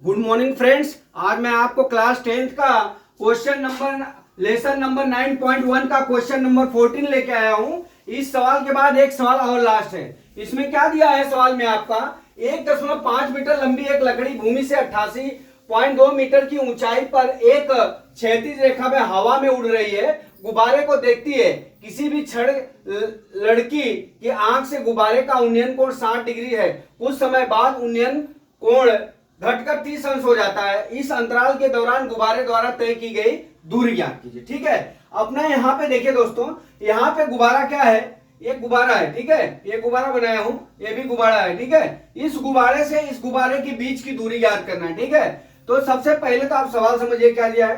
Good morning friends. आज मैं आपको क्लास 10th का लेसन नंबर 9.1 का क्वेश्चन नंबर 14 लेके आया हूं। इस सवाल के बाद एक सवाल और लास्ट है। इसमें क्या दिया है सवाल में आपका 1.5 मीटर लंबी एक लकड़ी भूमि से 88.2 मीटर की ऊंचाई पर एक क्षैतिज रेखा में हवा में उड़ रही है, गुब्बारे को देखती है। किसी भी क्षण लड़की की आंख से गुब्बारे का उन्नयन कोण 60 डिग्री है। कुछ समय बाद उन्नयन कोण घटकर 30 अंश हो जाता है। इस अंतराल के दौरान गुब्बारे द्वारा तय की गई दूरी ज्ञात कीजिए। ठीक है, अपना यहाँ पे देखिए दोस्तों, यहाँ पे गुब्बारा क्या है, एक गुब्बारा है। ठीक है, ये गुब्बारा बनाया हूं, ये भी गुब्बारा है। ठीक है, इस गुब्बारे से इस गुब्बारे के बीच की दूरी ज्ञात करना है। ठीक है, तो सबसे पहले तो आप सवाल समझिए क्या दिया है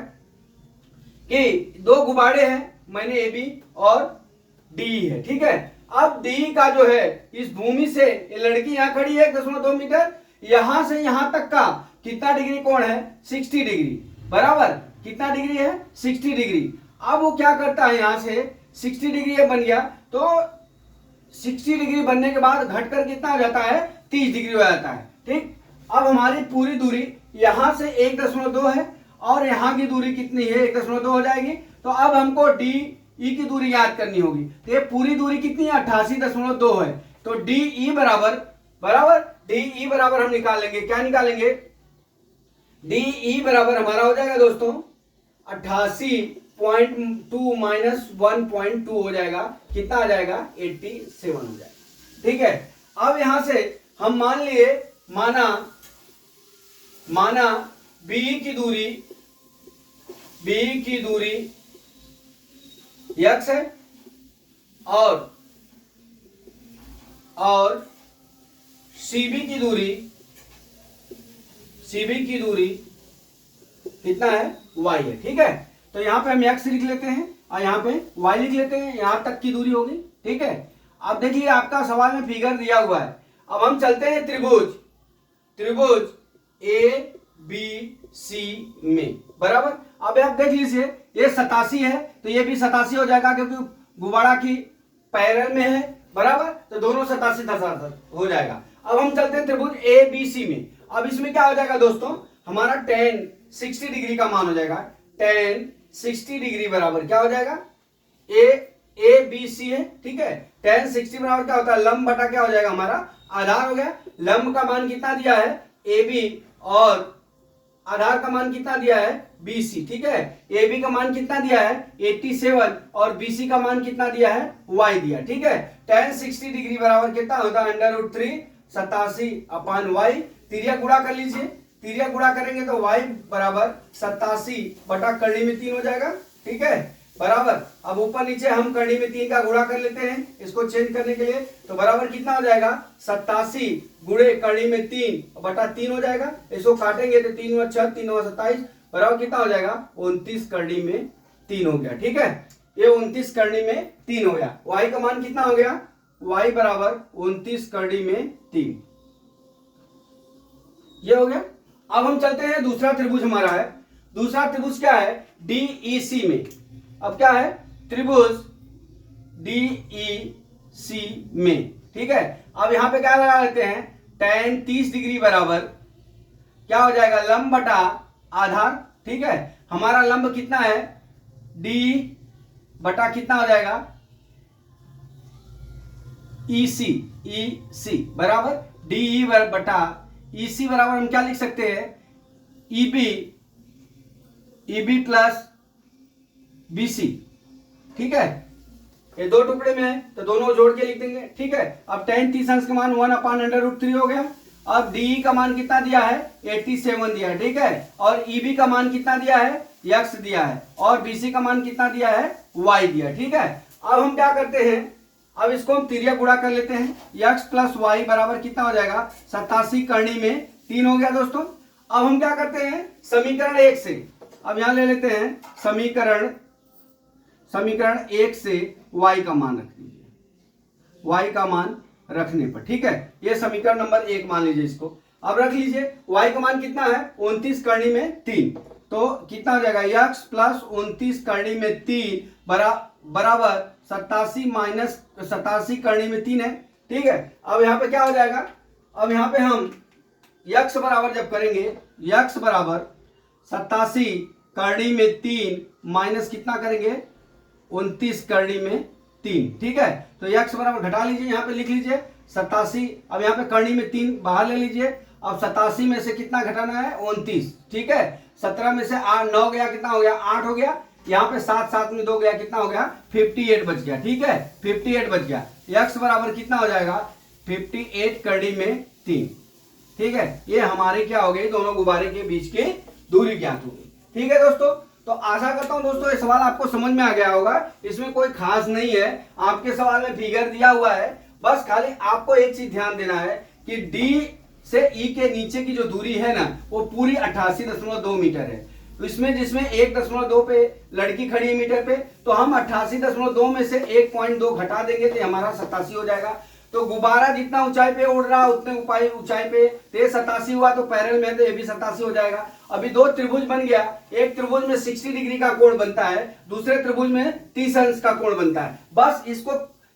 कि दो गुब्बारे हैं, मैंने ए बी और डी है। ठीक है, अब डी का जो है इस भूमि से ये लड़की यहाँ खड़ी है 1.2 मीटर, यहां से यहां तक का कितना डिग्री कोण है 60 डिग्री। बराबर कितना डिग्री है 60 डिग्री। अब वो क्या करता है, यहां से 60 डिग्री ये बन गया, तो 60 डिग्री बनने के बाद घटकर कितना हो जाता है 30 डिग्री हो जाता है। ठीक, अब हमारी पूरी दूरी यहां से 1.2 है और यहां की दूरी कितनी है 1.2 हो जाएगी। तो अब हमको डी ई की दूरी याद करनी होगी। तो ये पूरी दूरी कितनी है 88.2 है। तो डी ई बराबर डी ई बराबर हम निकाल लेंगे, क्या निकालेंगे, डी ई बराबर हमारा हो जाएगा दोस्तों 88.2 माइनस 1.2 हो जाएगा, कितना आ जाएगा 87 हो जाएगा। ठीक है, अब यहां से हम मान लिए माना बी की दूरी x है और सीबी की दूरी कितना है y है। ठीक है, तो यहां पे हम x लिख लेते हैं और यहां पे y लिख लेते हैं, यहां तक की दूरी होगी। ठीक है, अब देखिए आपका सवाल में फिगर दिया हुआ है। अब हम चलते हैं त्रिभुज ए बी सी में। बराबर, अब आप देख लीजिए ये 87 है तो ये भी 87 हो जाएगा क्योंकि गुब्बारा की पैरेलल में है। बराबर, तो दोनों 87 हो जाएगा। अब हम चलते हैं त्रिभुज ए बी सी में। अब इसमें क्या हो जाएगा दोस्तों, हमारा tan 60 डिग्री का मान हो जाएगा। tan 60 डिग्री बराबर क्या हो जाएगा ए बी सी है। ठीक है, tan 60 बराबर क्या होता है लंब बटा क्या हो जाएगा हमारा आधार हो गया। लंब का मान कितना दिया है ए बी और आधार का मान कितना दिया है BC। ठीक है, AB का मान कितना दिया है 87 और BC का मान कितना दिया है Y दिया। ठीक है, tan 60 डिग्री बराबर कितना होता है √3 87/y। तिरिया गुणा कर लीजिए, तिरिया गुणा करेंगे तो y बराबर 87 बटा करनी में 3 हो जाएगा। ठीक है, बराबर, अब ऊपर नीचे हम करनी में 3 का गुणा कर लेते हैं इसको चेंज करने के लिए। तो बराबर कितना हो जाएगा 87 गुणे करनी में 3 बटा 3 हो जाएगा। इसको काटेंगे तो 3 × 6 3 × 27 बराबर कितना हो जाएगा 29 करनी में 3 हो गया। ठीक है, ये 29 करनी में 3 हो गया। y का मान कितना हो गया y बराबर 29 करनी में 3, ये हो गया। अब हम चलते हैं दूसरा त्रिभुज हमारा है। दूसरा त्रिभुज क्या है DEC में। अब क्या है त्रिभुज DEC में। ठीक है, अब यहां पे क्या लगा लेते हैं tan 30 डिग्री बराबर क्या हो जाएगा लंब बटा आधार। ठीक है, हमारा लंब कितना है D बटा कितना हो जाएगा EC बराबर DE बटा EC बराबर हम क्या लिख सकते हैं EB प्लस BC। ठीक है, ये दो टुकड़े में है तो दोनों जोड़ के लिख देंगे। ठीक है, अब tan 30 अंश का मान 1/√3 हो गया। अब DE का मान कितना दिया है 87 दिया है। ठीक है, और EB का मान कितना दिया है x दिया है और BC का मान कितना दिया है y दिया। ठीक है, अब हम क्या करते हैं, अब इसको हम तिरिया गुणा कर लेते हैं। x प्लस y बराबर कितना हो जाएगा 87 करनी में 3 हो गया दोस्तों। अब हम क्या करते हैं समीकरण 1 से, अब यहां ले लेते हैं समीकरण 1 से y का मान रख लीजिए, y का मान रखने पर। ठीक है, ये समीकरण नंबर 1 मान लीजिए इसको। अब रख लीजिए y का मान कितना है 29 करनी में 3, तो कितना हो जाएगा x प्लस 29 करनी में 3 बराबर 87 माइनस 87 करनी में 3 है। ठीक है, अब यहाँ पे क्या हो जाएगा, अब यहाँ पे हम यक्स बराबर जब करेंगे, यक्स बराबर 87 करड़ी में 3 माइनस कितना करेंगे 29 करड़ी में 3, ठीक है। तो यक्स बराबर घटा लीजिए, यहाँ पे लिख लीजिए 87, अब यहाँ पे करड़ी में 3 बाहर ले लीजिए। अब 87 में से कितना घटाना है 29, ठीक है। 17 में से 9 गया, कितना हो गया 8 हो गया। यहाँ पे 7 में 2 गया, कितना हो गया 58 बच गया, ठीक है 58 बच गया। यक्स बराबर कितना हो जाएगा 58 करड़ी में 3, ठीक है। ये हमारे क्या हो गई, दोनों गुब्बारे के बीच की दूरी ज्ञात होगी, ठीक है दोस्तों। तो आशा करता हूं दोस्तों ये सवाल आपको समझ में आ गया होगा, इसमें कोई खास नहीं है। आपके सवाल में फिगर दिया हुआ है, बस खाली आपको एक चीज ध्यान देना है कि डी से ई के नीचे की जो दूरी है ना वो पूरी 88.2 मीटर है। तो इसमें जिसमें 1.2 पे लड़की खड़ी है मीटर पे, तो हम 88.2 में से 1.2 घटा देंगे तो हमारा 87 हो जाएगा। तो गुब्बारा जितना ऊंचाई पे उड़ रहा उतने ऊंचाई पे, तो ये 87 हुआ, तो पैरेलल में तो ये भी 87 हो जाएगा। अभी दो त्रिभुज बन गया, एक त्रिभुज में 60 डिग्री का कोण बनता है, दूसरे त्रिभुज में 30 अंश का कोण बनता है। बस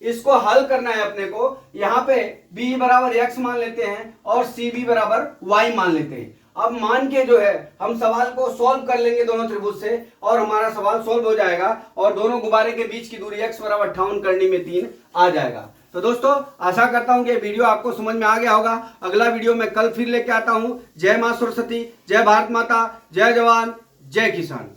इसको हल करना है अपने को। यहाँ पे b बराबर x मान लेते हैं और cb बराबर y मान लेते हैं। अब मान के जो है हम सवाल को सॉल्व कर लेंगे दोनों त्रिभुज से, और हमारा सवाल सॉल्व हो जाएगा और दोनों गुब्बारे के बीच की दूरी x बराबर 58 करनी में 3 आ जाएगा। तो दोस्तों आशा करता हूं कि वीडियो आपको समझ में आ गया होगा। अगला वीडियो मैं कल फिर लेके आता हूं। जय मां सरस्वती, जय भारत माता, जय जवान, जय किसान।